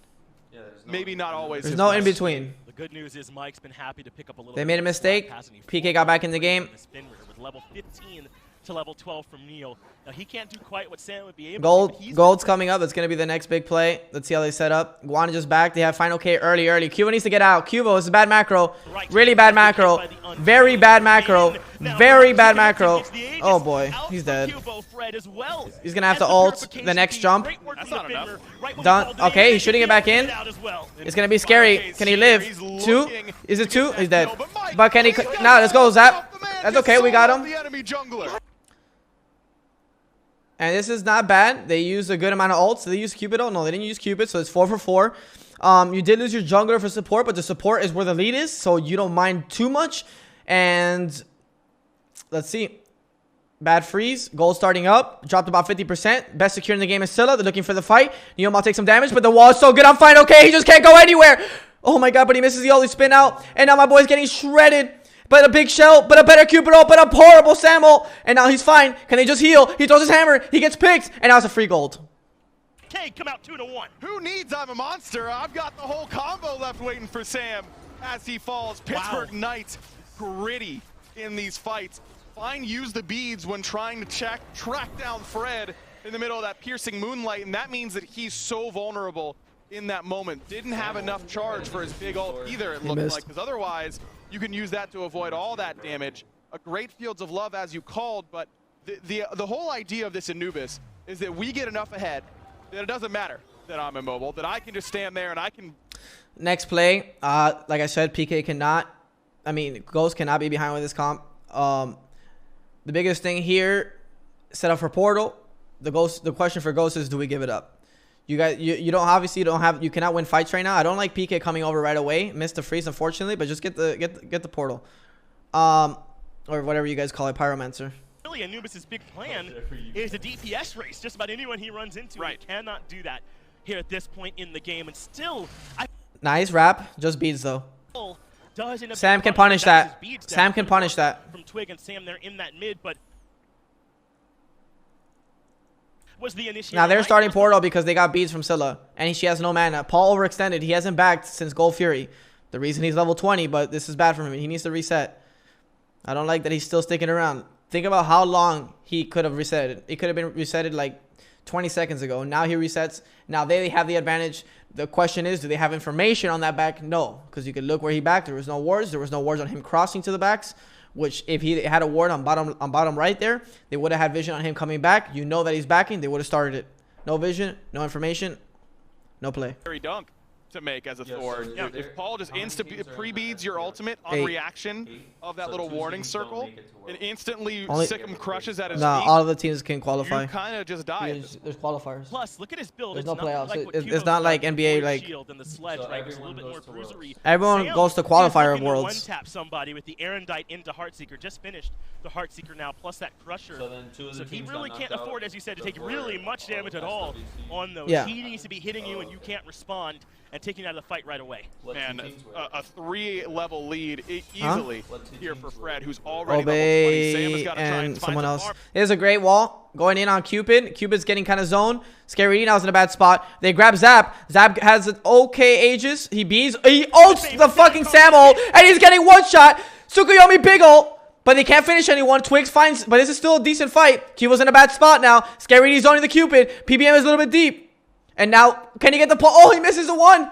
maybe not always. There's his no in best. between. The good news is Mike's been happy to pick up a little They bit made a of mistake. passing. He PK got back in the game. With level 15 to level 12 from Neil. Now he can't do quite what Sam would be able to. but he's Gold's coming up. That's going to be the next big play. Let's see how they set up. Guana just back. They have Final K early. Cubo needs to get out. Cubo, this is bad macro. Really bad macro. Very bad macro. Very bad macro. Oh boy, he's dead. He's going to have to ult the next jump. That's not enough. Done. Okay, he's shooting it back in. It's going to be scary. Can he live? 2? Is it 2? He's dead. But can he... Now, let's go, Zap. That's okay, we got him. The enemy jungler. And this is not bad. They used a good amount of ults. Did they use Cupid? Oh, no, they didn't use Cupid, so it's 4 for 4. You did lose your jungler for support, but the support is where the lead is, so you don't mind too much. And let's see. Bad freeze. Gold starting up. Dropped about 50%. Best secure in the game is Scylla. They're looking for the fight. Neoma take some damage, but the wall is so good. I'm fine. Okay, he just can't go anywhere. Oh my god, but he misses the ult. Spin out. And now my boy's getting shredded. But a big shell, but a better Cupid ult, but a horrible Sam ult. And now he's fine. Can they just heal? He throws his hammer. He gets picked. And now it's a free gold. Okay, come out 2-1. Who needs I'm a Monster? I've got the whole combo left waiting for Sam as he falls. Pittsburgh Knights gritty in these fights. Fine use the beads when trying to track down Fred in the middle of that piercing moonlight, and that means that he's so vulnerable in that moment. Didn't have enough charge for his big ult either, it looked like, because otherwise you can use that to avoid all that damage. A great Fields of Love, as you called, but the whole idea of this Anubis is that we get enough ahead that it doesn't matter that I'm immobile, that I can just stand there and I can... Next play, like I said, PK cannot, I mean, Ghost cannot be behind with this comp. The biggest thing here, set up for Portal. The question for Ghost is, do we give it up? You guys, you cannot win fights right now. I don't like PK coming over right away. Missed the freeze, unfortunately, but just get the Portal, or whatever you guys call it, Pyromancer. Really, Anubis' big plan is a DPS race. Just about anyone he runs into, he cannot do that here at this point in the game. And still, nice wrap, just beads though. Does end up Sam can punish that. Sam can punish that. From Twig and Sam there in that mid, but was the initiator. Now they're starting Portal because they got beads from Scylla, and she has no mana. Paul overextended. He hasn't backed since Gold Fury. The reason he's level 20, but this is bad for him. He needs to reset. I don't like that he's still sticking around. Think about how long he could have resetted. It could have been resetted like 20 seconds ago. Now he resets. Now they have the advantage. The question is, do they have information on that back? No, because you could look where he backed. There was no wards. There was no wards on him crossing to the backs, which if he had a ward on bottom right there, they would have had vision on him coming back. You know that he's backing. They would have started it. No vision, no information, no play. Very dunk to make as a Thor. So if Paul just pre-beads your ultimate on reaction of that little warning circle, and instantly Sikkim crushes at his feet, all of the teams can qualify. You kind of just die. There's qualifiers. Plus, look at his build. There's it's no playoffs. Like it's not like NBA. Like and the sledge, right? It's a little bit more bruisery. Everyone goes to qualifier of Worlds. One tap somebody with the Erendite into Heartseeker. Just finished the Heartseeker now, plus that Crusher. So he really can't afford, as you said, to take really much damage at all on those. Yeah. He needs to be hitting you, and you can't respond and taking you out of the fight right away. Man, a 3-level lead easily here for Fred, who's already Obey level 20. Sam has got to try and and someone else. farm. There's a great wall going in on Cupid. Cupid's getting kind of zoned. Scary now is in a bad spot. They grab Zap. Zap has an okay Aegis. He bees. He ults the fucking Sam ult, and he's getting one shot. Tsukuyomi big ult, but they can't finish anyone. Twigs finds, but this is still a decent fight. Cubo's in a bad spot now. Scary zoning the Cupid. PBM is a little bit deep. And now, can he get the pull? Oh, he misses the one.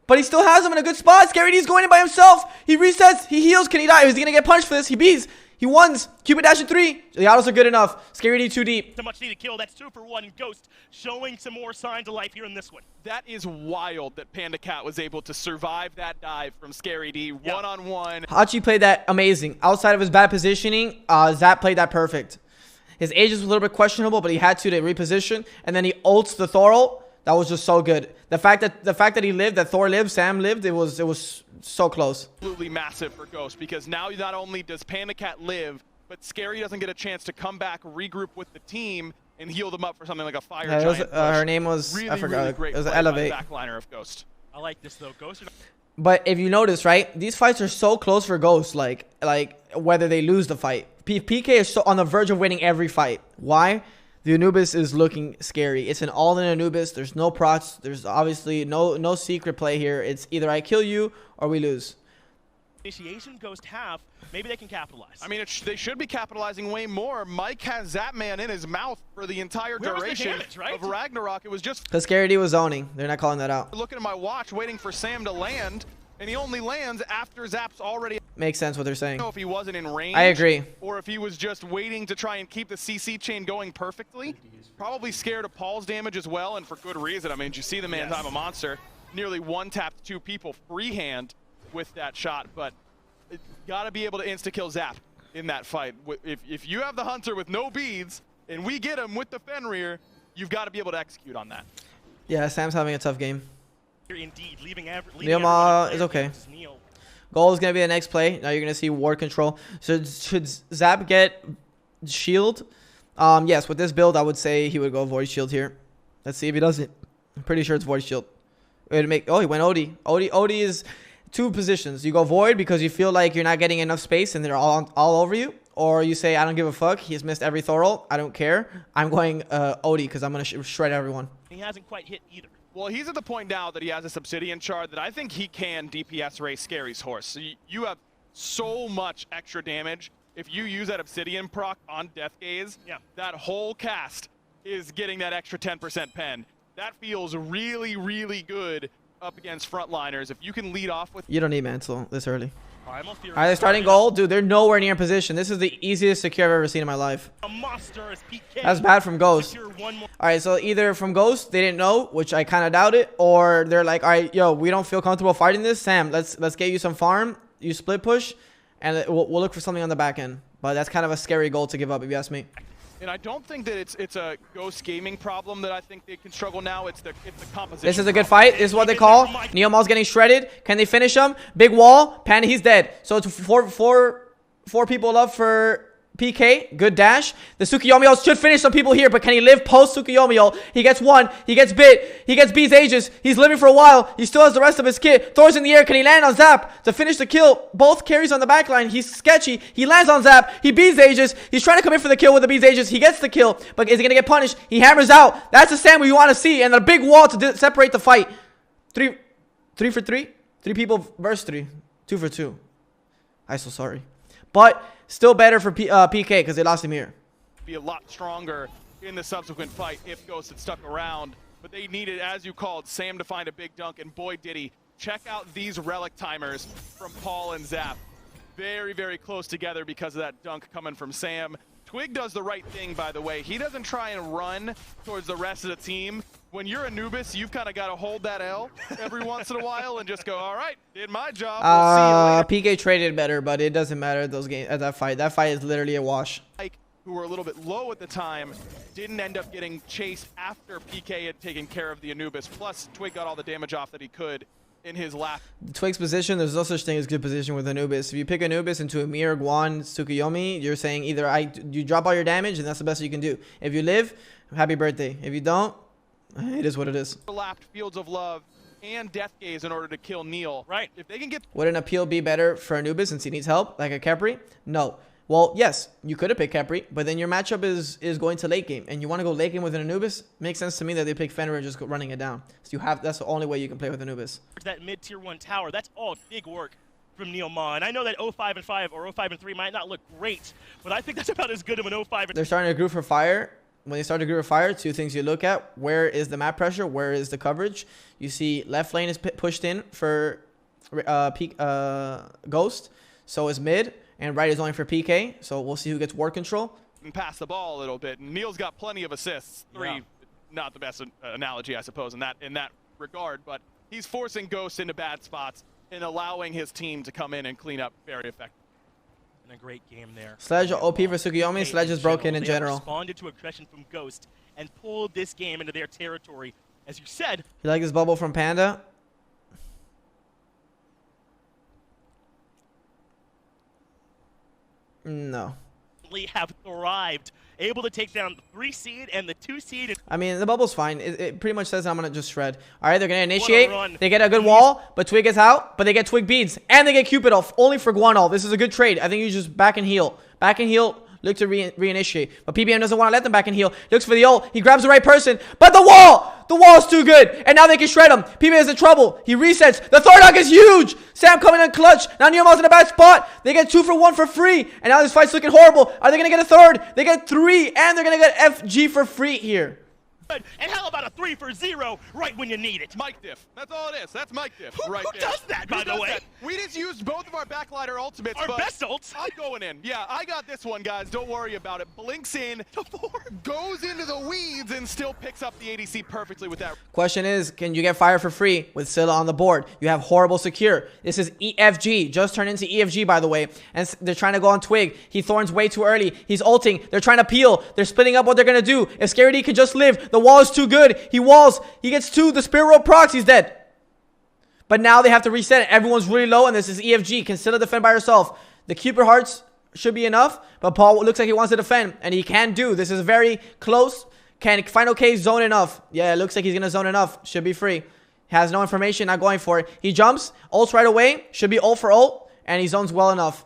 But he still has him in a good spot. Scary D's going in by himself. He resets. He heals. Can he die? Is he going to get punched for this? He bees. He wins. Cupid dash in 3. The autos are good enough. Scary D too deep. So much needed kill. That's 2 for 1. Ghost showing some more signs of life here in this one. That is wild that Panda Cat was able to survive that dive from Scary D one-on-one. Hachi played that amazing. Outside of his bad positioning, Zap played that perfect. His Aegis was a little bit questionable, but he had to reposition. And then he ults the Thor ult. That was just so good. The fact that he lived, that Thor lived, Sam lived, it was so close. Absolutely massive for Ghost, because now not only does Panda Cat live, but Scary doesn't get a chance to come back, regroup with the team, and heal them up for something like a fire giant. Her name was, really, I forgot. Really great it was play Elevate. by the backliner of Ghost. I like this though. Ghost. But if you notice, right, these fights are so close for Ghost, like whether they lose the fight. PK is so on the verge of winning every fight. Why? The Anubis is looking scary. It's an all-in Anubis. There's no procs. There's obviously no secret play here. It's either I kill you or we lose. Initiation Ghost have. Maybe they can capitalize. I mean, they should be capitalizing way more. Mike has Zapman in his mouth for the entire duration of Ragnarok. It was just because Scary D was zoning. They're not calling that out. Looking at my watch, waiting for Sam to land, and he only lands after Zap's already. Makes sense what they're saying. I don't know if he wasn't in range. I agree. Or if he was just waiting to try and keep the CC chain going perfectly. Probably scared of Paul's damage as well, and for good reason. I mean, you see the man time a monster. Nearly one-tapped 2 people freehand with that shot, but got to be able to insta-kill Zap in that fight. If you have the Hunter with no beads, and we get him with the Fenrir, you've got to be able to execute on that. Yeah, Sam's having a tough game. Indeed, leaving Neil is okay. Goal is going to be the next play. Now you're going to see ward control. So should Zap get shield? Yes, with this build, I would say he would go void shield here. Let's see if he doesn't. I'm pretty sure it's void shield. He went OD. OD is 2 positions. You go void because you feel like you're not getting enough space and they're all over you. Or you say, I don't give a fuck. He's missed every Thor ult. I don't care. I'm going OD because I'm going to shred everyone. He hasn't quite hit either. Well, he's at the point now that he has a Obsidian shard that I think he can DPS race Scary's horse. So you have so much extra damage. If you use that Obsidian proc on Death Gaze, that whole cast is getting that extra 10% pen. That feels really, really good up against frontliners, if you can lead off with... You don't need mantle this early. Primal Fury Are they starting gold? Dude, they're nowhere near position. This is the easiest secure I've ever seen in my life. a monster as PK. That's bad from Ghost. Secure one more. All right, so either from Ghost, they didn't know, which I kind of doubt it, or they're like, all right, yo, we don't feel comfortable fighting this. Sam, let's get you some farm. You split push, and we'll look for something on the back end. But that's kind of a scary goal to give up, if you ask me. And I don't think that it's a Ghost gaming problem that I think they can struggle now. It's the composition. This is a good fight. This is what they call. Neomall's getting shredded. Can they finish him? Big wall. Panda, he's dead. So it's four people up for PK. Good dash. The Tsukuyomi should finish some people here, but can he live post Tsukuyomi? He gets one. He gets bit. He gets B's Aegis. He's living for a while. He still has the rest of his kit. Throws in the air. Can he land on Zap to finish the kill? Both carries on the back line. He's sketchy. He lands on Zap. He B's Aegis. He's trying to come in for the kill with the B's Aegis. He gets the kill, but is he going to get punished? He hammers out. That's the Sam we want to see, and a big wall to separate the fight. Three for three? 3 people versus 3. 2 for 2. I'm so sorry. But still better for PK because they lost him here. Be a lot stronger in the subsequent fight if Ghost had stuck around. But they needed, as you called, Sam to find a big dunk, and boy did he. Check out these relic timers from Paul and Zap. Very, very close together because of that dunk coming from Sam. Twig does the right thing, by the way. He doesn't try and run towards the rest of the team. When you're Anubis, you've kind of got to hold that L every once in a while and just go, all right, did my job. We'll see you later. PK traded better, but it doesn't matter those games at that fight. That fight is literally a wash. Mike, who were a little bit low at the time, didn't end up getting chased after PK had taken care of the Anubis. Plus, Twig got all the damage off that he could in his lap. Twig's position, there's no such thing as good position with Anubis. If you pick Anubis into a Mir, Guan, Tsukuyomi, you're saying either you drop all your damage and that's the best you can do. If you live, happy birthday. If you don't, it is what it is. Lapped Fields of Love and Death Gaze in order to kill Neil. Right. If they can get... Would an appeal be better for Anubis since he needs help, like a Khepri? No. Well, yes, you could have picked Khepri, but then your matchup is going to late game, and you want to go late game with an Anubis? Makes sense to me that they pick Fenrir and just go running it down. So that's the only way you can play with Anubis. That mid-tier 1 tower, that's all big work from Neil Ma. And I know that 05-5 or 05-3 might not look great, but I think that's about as good of an 05. They're starting to group for fire. When they start to group for fire, 2 things you look at. Where is the map pressure? Where is the coverage? You see left lane is pushed in for Ghost. So is mid. And right is only for PK, so we'll see who gets ward control. And pass the ball a little bit. Neil's got plenty of assists. 3, not the best analogy, I suppose, in that regard, but he's forcing Ghost into bad spots and allowing his team to come in and clean up very effectively. And a great game there. Sledge OP for Tsukuyomi. Sledge is broken in general. Responded to aggression from Ghost and pulled this game into their territory. As you said, You like this bubble from Panda? No. have thrived, able to take down the 3 seed and the 2 seed. I mean, the bubble's fine. It pretty much says I'm going to just shred. All right, they're going to initiate. Run. They get a good wall, but Twig gets out, but they get Twig beads. And they get Cupid off, only for Guanol. This is a good trade. I think you just back and heal. Back and heal. Look to reinitiate. But PBM doesn't want to let them back and heal. Looks for the ult. He grabs the right person. But the wall! The wall's too good. And now they can shred him. PBM is in trouble. He resets. The Thor dog is huge. Sam coming in clutch. Now Neomal's in a bad spot. They get 2 for 1 for free. And now this fight's looking horrible. Are they going to get a third? They get 3. And they're going to get FG for free here. And how about a 3 for 0 right when you need it? Mike diff. That's all it is. That's Mike diff. Who right there. does that, by the way? That? We just used both of our backliner ultimates. Our but best ults. I'm going in. Yeah, I got this one, guys. Don't worry about it. Blinks in, goes into the weeds, and still picks up the ADC perfectly with that. Question is, can you get fire for free with Scylla on the board? You have horrible secure. This is EFG. Just turned into EFG, by the way. And they're trying to go on Twig. He thorns way too early. He's ulting. They're trying to peel. They're splitting up what they're going to do. If Scaredy can just live, the wall is too good. He walls. He gets 2. The Spirit Rope procs. He's dead. But now they have to reset it. Everyone's really low, and this is EFG. Can Scylla defend by herself? The Cupid Hearts should be enough, but Paul looks like he wants to defend, and he can do. This is very close. Can Final K zone enough? Yeah, it looks like he's going to zone enough. Should be free. Has no information, not going for it. He jumps, ults right away. Should be ult for ult, and he zones well enough.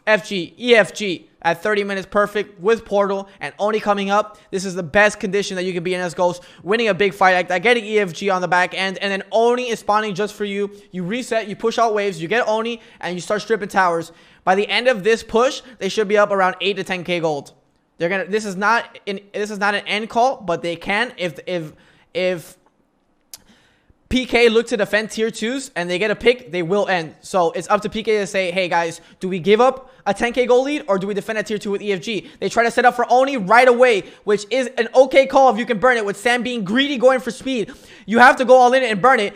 FG, EFG at 30 minutes perfect with Portal and Oni coming up. This is the best condition that you can be in as Ghost. Winning a big fight like that, getting EFG on the back end, and then Oni is spawning just for you. You reset, you push out waves, you get Oni, and you start stripping towers. By the end of this push, they should be up around 8 to 10k gold. They're gonna. This is not an end call, but they can if PK look to defend tier 2s and they get a pick, they will end. So it's up to PK to say, hey guys, do we give up a 10k gold lead or do we defend at tier 2 with EFG? They try to set up for Oni right away, which is an okay call if you can burn it. With Sam being greedy, going for speed, you have to go all in and burn it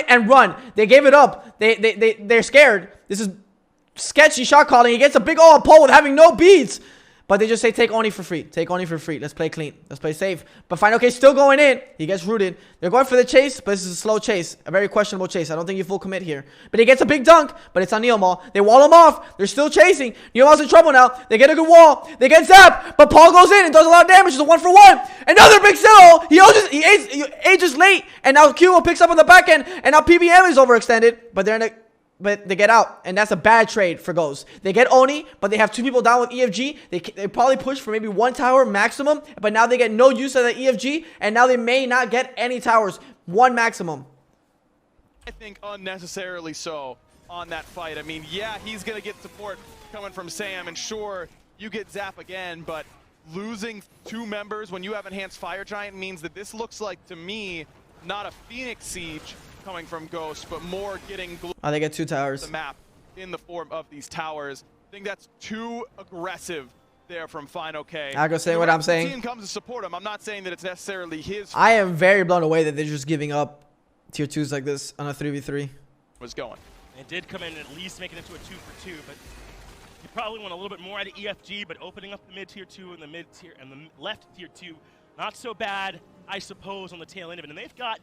and run. They gave it up. They're scared. This is sketchy shot calling. He gets a big ult pole with having no beads. But they just say, take Oni for free. Take Oni for free. Let's play clean. Let's play safe. But Final K still going in. He gets rooted. They're going for the chase, but this is a slow chase. A very questionable chase. I don't think you full commit here. But he gets a big dunk, but it's on Neomal. They wall him off. They're still chasing. Neomal's in trouble now. They get a good wall. They get zapped, but Paul goes in and does a lot of damage. It's a 1-for-1. Another big silo. He ages late, and now Q picks up on the back end, and now PBM is overextended, but they're in a... But they get out, and that's a bad trade for Ghost. They get Oni, but they have 2 people down with EFG. They probably push for maybe 1 tower maximum, but now they get no use of the EFG, and now they may not get any towers. 1 maximum. I think unnecessarily so on that fight. I mean, yeah, he's going to get support coming from Sam, and sure, you get Zap again, but losing 2 members when you have Enhanced Fire Giant means that this looks like, to me, not a Phoenix Siege coming from Ghost, but more getting they get 2 towers. The map in the form of these towers. I think that's too aggressive there from Final K. Aggro saying what I'm saying. The team comes to support him. I'm not saying that it's necessarily his. I am very blown away that they're just giving up tier 2s like this on a 3v3. Was going. It did come in at least making it to a 2-for-2, but you probably want a little bit more out of EFG, but opening up the mid tier 2 and the mid tier and the left tier 2, not so bad, I suppose, on the tail end of it. And they've got,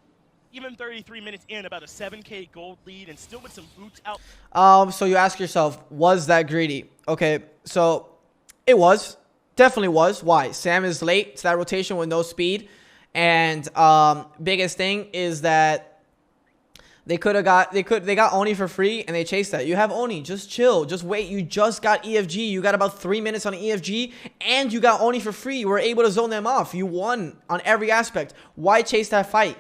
even 33 minutes in, about a 7k gold lead and still with some boots out. So you ask yourself, was that greedy? Okay, so it was. Definitely was. Why? Sam is late to that rotation with no speed. And biggest thing is that they got Oni for free and they chased that. You have Oni, just chill, just wait. You just got EFG. You got about 3 minutes on EFG and you got Oni for free. You were able to zone them off. You won on every aspect. Why chase that fight?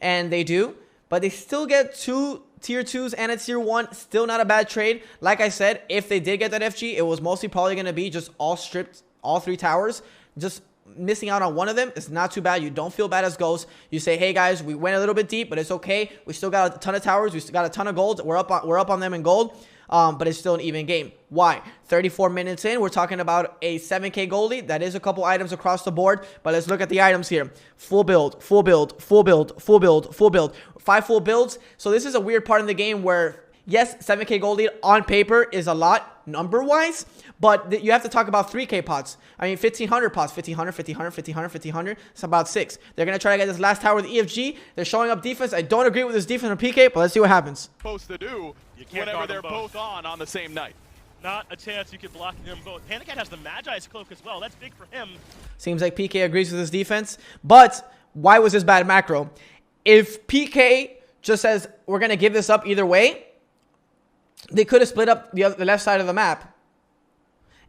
And they do, but they still get 2 tier 2s and a tier 1. Still not a bad trade. Like I said, if they did get that FG, it was mostly probably going to be just all stripped, all 3 towers. Just missing out on one of them is not too bad. You don't feel bad as Ghost. You say, hey guys, we went a little bit deep, but it's okay. We still got a ton of towers. We still got a ton of gold. We're up on them in gold. But it's still an even game. Why? 34 minutes in, we're talking about a 7k gold lead. That is a couple items across the board, but let's look at the items here. Full build, full build, full build, full build, full build. 5 full builds. So this is a weird part in the game where, yes, 7k gold lead on paper is a lot number-wise, but you have to talk about 3k pots. I mean, 1,500 pots, 1,500, 1,500, 1,500, 1,500. It's about 6. They're going to try to get this last tower with EFG. They're showing up defense. I don't agree with this defense on PK, but let's see what happens. Supposed to do whenever they're both on the same night. Not a chance you could block them both. Panic has the Magi's cloak as well. That's big for him. Seems like PK agrees with his defense, but why was this bad macro? If PK just says, we're going to give this up either way, they could have split up the left side of the map.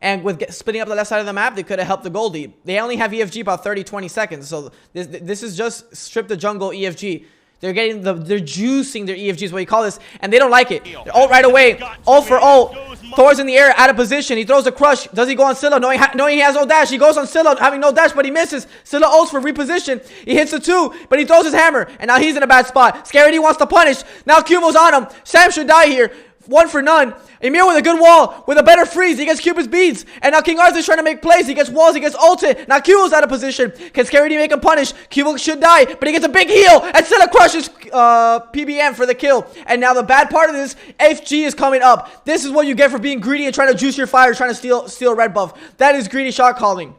And with splitting up the left side of the map, they could have helped the gold lead. They only have EFG about 30-20 seconds. So this is just strip the jungle EFG. They're juicing their EFG is what you call this, and they don't like it. They're ult right away. Ult for ult. Thor's in the air, out of position. He throws a crush. Does he go on Scylla? Knowing he has no dash. He goes on Scylla, having no dash, but he misses. Scylla ults for reposition. He hits the 2, but he throws his hammer, and now he's in a bad spot. Scaredy wants to punish. Now Cubo's on him. Sam should die here. 1 for none. Emir with a good wall, with a better freeze. He gets Cupid's beads. And now King Arthur's trying to make plays. He gets walls, he gets ulted. Now Cubo's out of position. Can Scaredy make him punish? Cubo should die, but he gets a big heal. And Scylla crushes PBM for the kill. And now the bad part of this, FG is coming up. This is what you get for being greedy and trying to juice your fire, trying to steal red buff. That is greedy shot calling.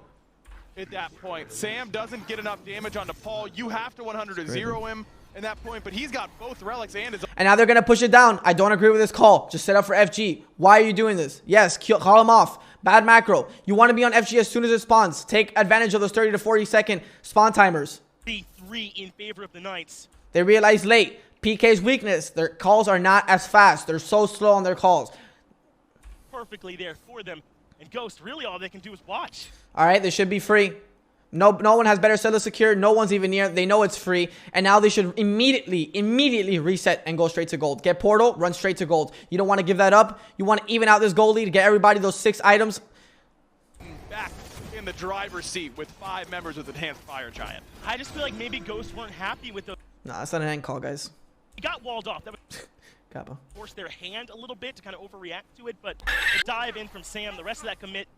At that point, Sam doesn't get enough damage onto Paul. You have to 100-0 him in that point, but he's got both relics and his. And now they're going to push it down. I don't agree with this call. Just set up for FG. Why are you doing this? Yes, call him off. Bad macro. You want to be on FG as soon as it spawns. Take advantage of those 30 to 40 second spawn timers. 3 in favor of the Knights. They realize late. PK's weakness. Their calls are not as fast. They're so slow on their calls. Perfectly there for them. And Ghost, really all they can do is watch. All right, they should be free. No one has better Scylla secure. No one's even near. They know it's free. And now they should immediately reset and go straight to gold. Get portal, run straight to gold. You don't want to give that up. You want to even out this gold lead, get everybody those 6 items. Back in the driver's seat with 5 members with Enhanced Fire Giant. I just feel like maybe Ghosts weren't happy with the Nah, that's not an end call, guys. He got walled off. That would Kappa. force their hand a little bit to kind of overreact to it, but the dive in from Sam, the rest of that commit,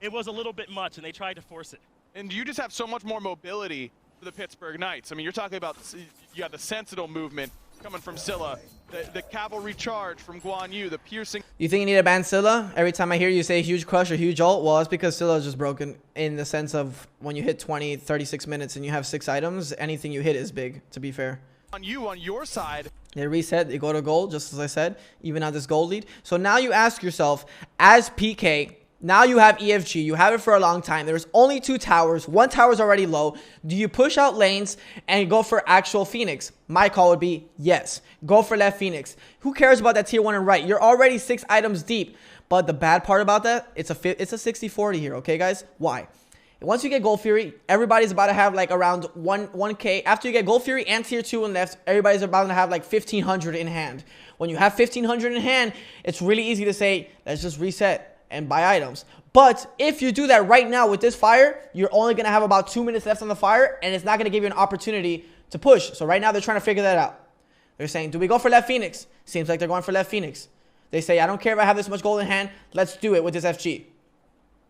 it was a little bit much, and they tried to force it. And you just have so much more mobility for the Pittsburgh Knights. I mean, you're talking about, you got the Sentinel movement coming from Scylla, the cavalry charge from Guan Yu, the piercing. You think you need to ban Scylla? Every time I hear you say huge crush or huge ult, well, it's because Scylla is just broken in the sense of when you hit 20, 36 minutes and you have 6 items, anything you hit is big, to be fair. On you, on your side. They reset, they go to gold, just as I said, even on this gold lead. So now you ask yourself, as PK, now you have EFG, you have it for a long time. There's only 2 towers, 1 tower is already low. Do you push out lanes and go for actual Phoenix? My call would be yes. Go for left Phoenix. Who cares about that tier 1 and right? You're already 6 items deep. But the bad part about that, it's a 60-40 here, okay guys? Why? Once you get Gold Fury, everybody's about to have like around 1k. After you get Gold Fury and tier 2 and left, everybody's about to have like 1500 in hand. When you have 1500 in hand, it's really easy to say, let's just reset and buy items. But if you do that right now with this fire, you're only going to have about 2 minutes left on the fire, and it's not going to give you an opportunity to push. So right now they're trying to figure that out. They're saying, do we go for left Phoenix? Seems like they're going for left Phoenix. They say, I don't care if I have this much gold in hand. Let's do it with this FG.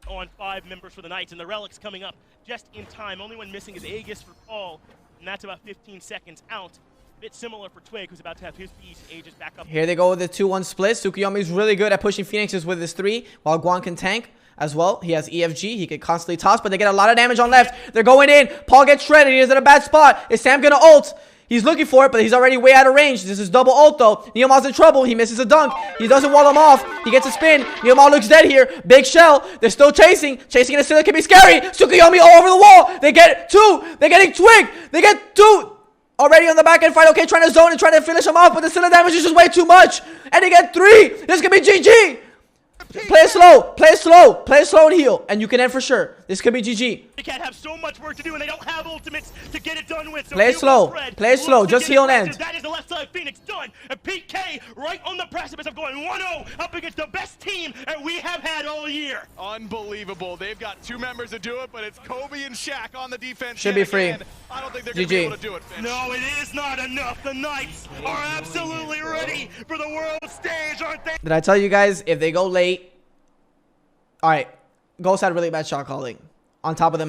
On 5 members for the Knights, and the Relic's coming up just in time. Only one missing is Aegis for Paul, and that's about 15 seconds out. A bit similar for Twig, who's about to have his piece. Aegis back up. Here they go with the 2-1 split. Tsukuyomi's really good at pushing Phoenixes with his 3, while Guan can tank as well. He has EFG. He can constantly toss, but they get a lot of damage on left. They're going in. Paul gets shredded. He is in a bad spot. Is Sam going to ult? He's looking for it, but he's already way out of range. This is double ult, though. Neomal's in trouble. He misses a dunk. He doesn't wall him off. He gets a spin. Neomal looks dead here. Big shell. They're still chasing. Chasing in a still can be scary. Tsukuyomi all over the wall. They get 2. They're getting Twig. They get 2. Already on the back end fight. Okay, trying to zone and trying to finish him off, but the Scylla damage is just way too much. And they get 3. This could be GG. Play it slow. Play it slow. Play it slow and heal. And you can end for sure. This could be GG. They can't have so much work to do, and they don't have ultimates to get it done with. So Play it slow. Play it slow. Just heal and end. That is the left side Phoenix done. And PK right on the precipice of going 1-0 up against the best team that we have had all year. Unbelievable. They've got 2 members to do it, but it's Kobe and Shaq on the defense. Should be free. I don't think they're going to be able to do it, Finch. No, it is not enough. The Knights are absolutely ready for the world stage, aren't they? Did I tell you guys, if they go late... All right, Ghost had really bad shot calling. On top of them